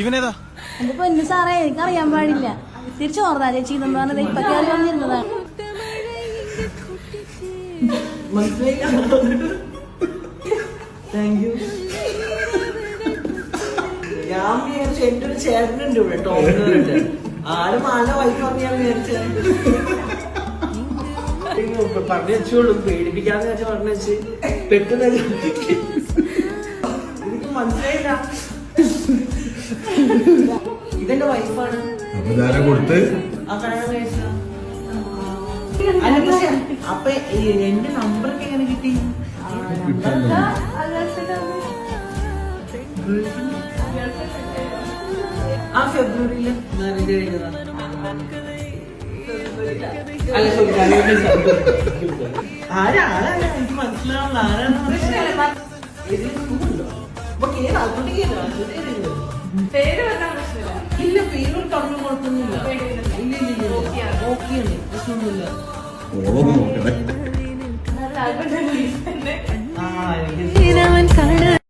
ഇവനേതാ? എന്റെ പൊന്നു സാറേ, എനിക്കറിയാൻ പാടില്ല. തിരിച്ചു ഓർത്താ ചേച്ചി എന്ന് പറഞ്ഞത് ഇപ്പൊ കയറി വന്നിരുന്നതാണ്. ഞാൻ വിചാരിച്ചു എന്റെ ഒരു ചേട്ടനുണ്ട് ഇവിടെ ടോമിനുണ്ട്. ആരും ആളുടെ വൈഫാന്ന് ഞാൻ വിചാരിച്ചു. പറഞ്ഞു വെച്ചോളൂ, പേടിപ്പിക്കാന്ന് വെച്ചാൽ പറഞ്ഞു വെച്ച് പെട്ടെന്ന് എനിക്ക് മനസ്സിലായില്ല. ഇതെന്റെ വൈഫാണ്. കൊടുത്ത് ആ കല്യാണം കഴിച്ച അല്ല. പക്ഷെ അപ്പൊ എന്റെ നമ്പറൊക്കെ എങ്ങനെ കിട്ടി? ആ ഫെബ്രുവരിയില് മാരേജ് കഴിഞ്ഞതാ. അല്ല സോറി, ആരാണ് എനിക്ക് മനസ്സിലാവുന്ന ആരാണ്? ഇല്ല, പേര് പറഞ്ഞു കുഴപ്പമൊന്നുമില്ല. ഇല്ല ഇല്ല ഓക്കെയാണ്, പ്രശ്നമൊന്നുമില്ല. ഓളൊന്നും നോക്കണേ. ആ